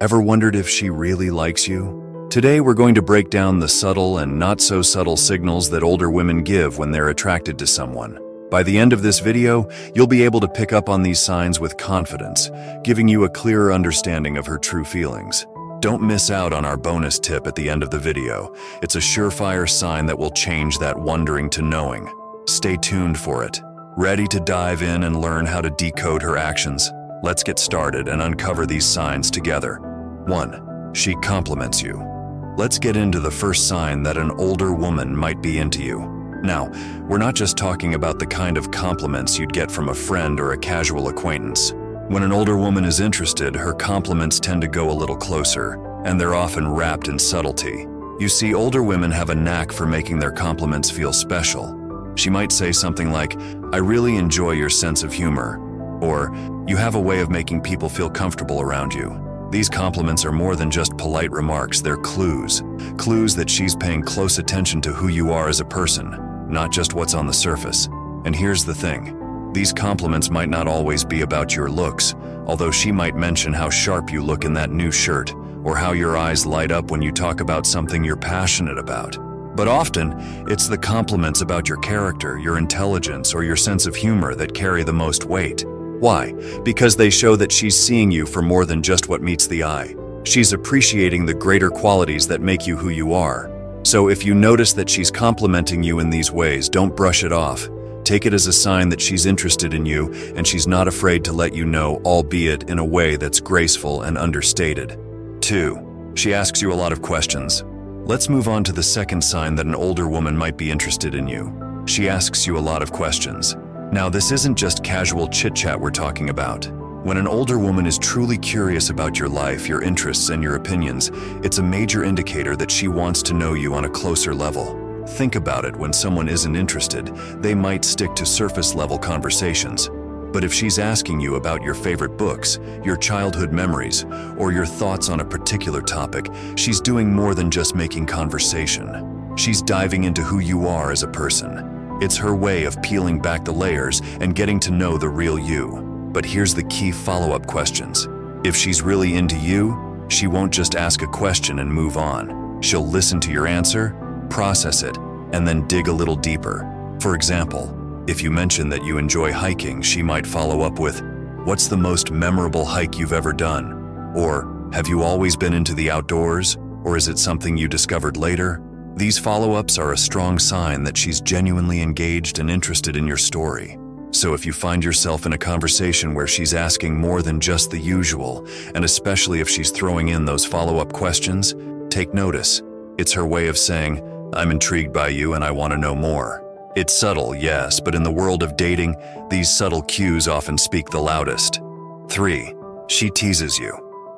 Ever wondered if she really likes you? Today we're going to break down the subtle and not so subtle signals that older women give when they're attracted to someone. By the end of this video, you'll be able to pick up on these signs with confidence, giving you a clearer understanding of her true feelings. Don't miss out on our bonus tip at the end of the video. It's a surefire sign that will change that wondering to knowing. Stay tuned for it. Ready to dive in and learn how to decode her actions? Let's get started and uncover these signs together. 1. She compliments you. Let's get into the first sign that an older woman might be into you. Now, we're not just talking about the kind of compliments you'd get from a friend or a casual acquaintance. When an older woman is interested, her compliments tend to go a little closer, and they're often wrapped in subtlety. You see, older women have a knack for making their compliments feel special. She might say something like, "I really enjoy your sense of humor," or "You have a way of making people feel comfortable around you." These compliments are more than just polite remarks, they're clues that she's paying close attention to who you are as a person, not just what's on the surface. And here's the thing, these compliments might not always be about your looks, although she might mention how sharp you look in that new shirt, or how your eyes light up when you talk about something you're passionate about. But often, it's the compliments about your character, your intelligence, or your sense of humor that carry the most weight. Why? Because they show that she's seeing you for more than just what meets the eye. She's appreciating the greater qualities that make you who you are. So if you notice that she's complimenting you in these ways, don't brush it off. Take it as a sign that she's interested in you and she's not afraid to let you know, albeit in a way that's graceful and understated. 2. She asks you a lot of questions. Let's move on to the second sign that an older woman might be interested in you. She asks you a lot of questions. Now, this isn't just casual chit-chat we're talking about. When an older woman is truly curious about your life, your interests, and your opinions, it's a major indicator that she wants to know you on a closer level. Think about it, when someone isn't interested, they might stick to surface-level conversations. But if she's asking you about your favorite books, your childhood memories, or your thoughts on a particular topic, she's doing more than just making conversation. She's diving into who you are as a person. It's her way of peeling back the layers and getting to know the real you. But here's the key follow-up questions. If she's really into you, she won't just ask a question and move on. She'll listen to your answer, process it, and then dig a little deeper. For example, if you mention that you enjoy hiking, she might follow up with, "What's the most memorable hike you've ever done?" Or, "Have you always been into the outdoors? Or is it something you discovered later?" These follow-ups are a strong sign that she's genuinely engaged and interested in your story. So if you find yourself in a conversation where she's asking more than just the usual, and especially if she's throwing in those follow-up questions, take notice. It's her way of saying, "I'm intrigued by you and I want to know more." It's subtle, yes, but in the world of dating, these subtle cues often speak the loudest. 3. She teases you.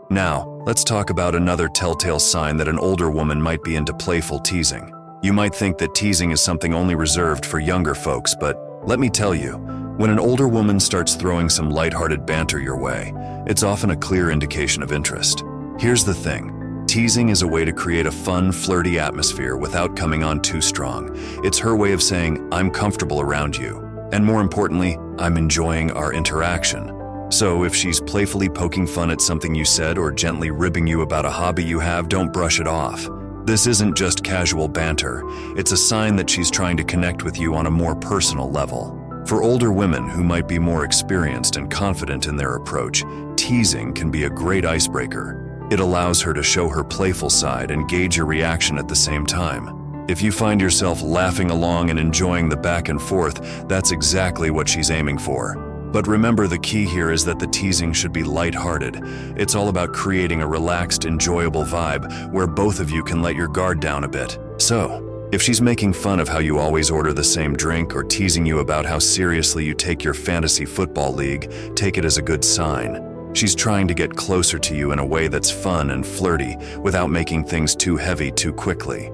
Now, let's talk about another telltale sign that an older woman might be into playful teasing. You might think that teasing is something only reserved for younger folks, but let me tell you, when an older woman starts throwing some lighthearted banter your way, it's often a clear indication of interest. Here's the thing. Teasing is a way to create a fun, flirty atmosphere without coming on too strong. It's her way of saying, "I'm comfortable around you." And more importantly, "I'm enjoying our interaction." So if she's playfully poking fun at something you said or gently ribbing you about a hobby you have, don't brush it off. This isn't just casual banter. It's a sign that she's trying to connect with you on a more personal level. For older women who might be more experienced and confident in their approach, teasing can be a great icebreaker. It allows her to show her playful side and gauge your reaction at the same time. If you find yourself laughing along and enjoying the back and forth, that's exactly what she's aiming for. But remember, the key here is that the teasing should be lighthearted. It's all about creating a relaxed, enjoyable vibe where both of you can let your guard down a bit. So, if she's making fun of how you always order the same drink or teasing you about how seriously you take your fantasy football league, take it as a good sign. She's trying to get closer to you in a way that's fun and flirty without making things too heavy too quickly.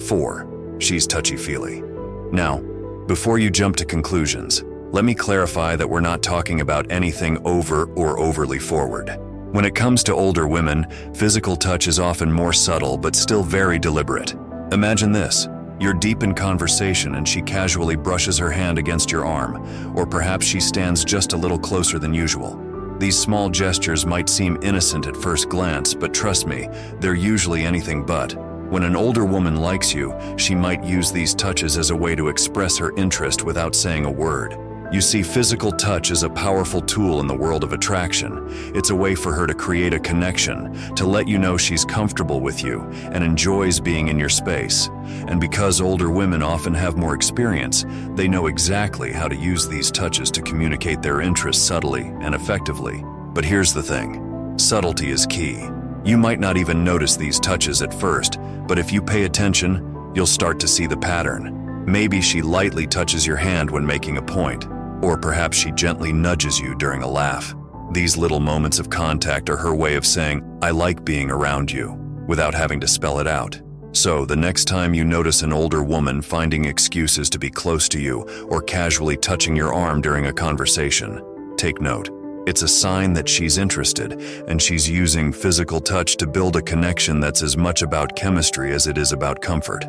4. She's touchy-feely. Now, before you jump to conclusions, let me clarify that we're not talking about anything over or overly forward. When it comes to older women, physical touch is often more subtle but still very deliberate. Imagine this. You're deep in conversation and she casually brushes her hand against your arm, or perhaps she stands just a little closer than usual. These small gestures might seem innocent at first glance, but trust me, they're usually anything but. When an older woman likes you, she might use these touches as a way to express her interest without saying a word. You see, physical touch is a powerful tool in the world of attraction. It's a way for her to create a connection, to let you know she's comfortable with you and enjoys being in your space. And because older women often have more experience, they know exactly how to use these touches to communicate their interest subtly and effectively. But here's the thing: subtlety is key. You might not even notice these touches at first, but if you pay attention, you'll start to see the pattern. Maybe she lightly touches your hand when making a point, or perhaps she gently nudges you during a laugh. These little moments of contact are her way of saying, "I like being around you," without having to spell it out. So, the next time you notice an older woman finding excuses to be close to you or casually touching your arm during a conversation, take note. It's a sign that she's interested, and she's using physical touch to build a connection that's as much about chemistry as it is about comfort.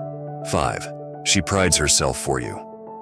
5. She prides herself for you.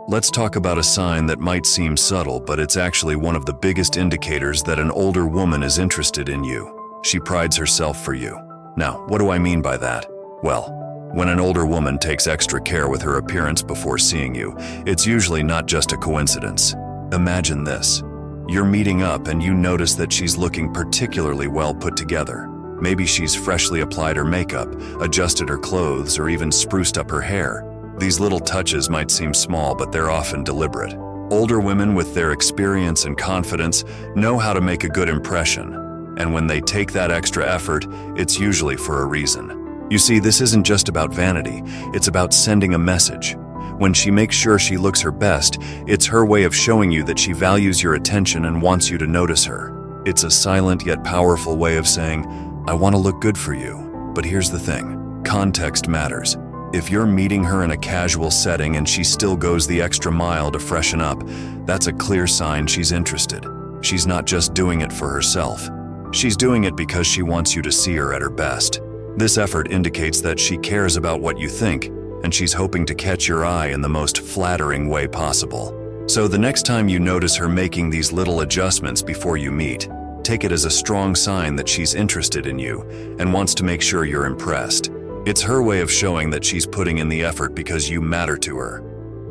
Let's talk about a sign that might seem subtle, but it's actually one of the biggest indicators that an older woman is interested in you. She prides herself for you. Now, what do I mean by that? Well, when an older woman takes extra care with her appearance before seeing you, it's usually not just a coincidence. Imagine this. You're meeting up and you notice that she's looking particularly well put together. Maybe she's freshly applied her makeup, adjusted her clothes, or even spruced up her hair. These little touches might seem small, but they're often deliberate. Older women with their experience and confidence know how to make a good impression, and when they take that extra effort, it's usually for a reason. You see, this isn't just about vanity, it's about sending a message. When she makes sure she looks her best, it's her way of showing you that she values your attention and wants you to notice her. It's a silent yet powerful way of saying, "I want to look good for you." But here's the thing: context matters. If you're meeting her in a casual setting and she still goes the extra mile to freshen up, that's a clear sign she's interested. She's not just doing it for herself. She's doing it because she wants you to see her at her best. This effort indicates that she cares about what you think, and she's hoping to catch your eye in the most flattering way possible. So the next time you notice her making these little adjustments before you meet, take it as a strong sign that she's interested in you and wants to make sure you're impressed. It's her way of showing that she's putting in the effort because you matter to her.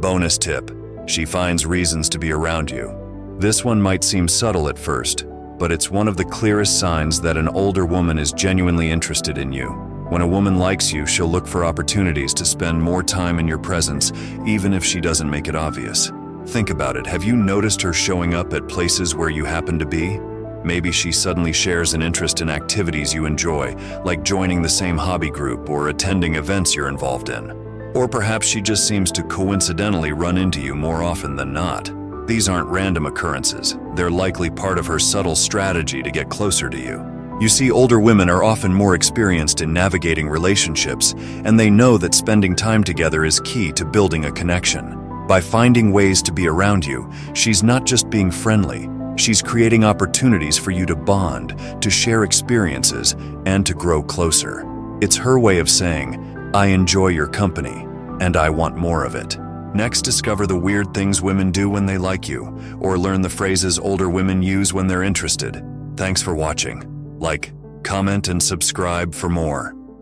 Bonus tip: she finds reasons to be around you. This one might seem subtle at first, but it's one of the clearest signs that an older woman is genuinely interested in you. When a woman likes you, she'll look for opportunities to spend more time in your presence, even if she doesn't make it obvious. Think about it. Have you noticed her showing up at places where you happen to be? Maybe she suddenly shares an interest in activities you enjoy, like joining the same hobby group or attending events you're involved in. Or perhaps she just seems to coincidentally run into you more often than not. These aren't random occurrences. They're likely part of her subtle strategy to get closer to you. You see, older women are often more experienced in navigating relationships, and they know that spending time together is key to building a connection. By finding ways to be around you, she's not just being friendly. She's creating opportunities for you to bond, to share experiences, and to grow closer. It's her way of saying, "I enjoy your company, and I want more of it." Next, discover the weird things women do when they like you, or learn the phrases older women use when they're interested. Thanks for watching. Like, comment, and subscribe for more.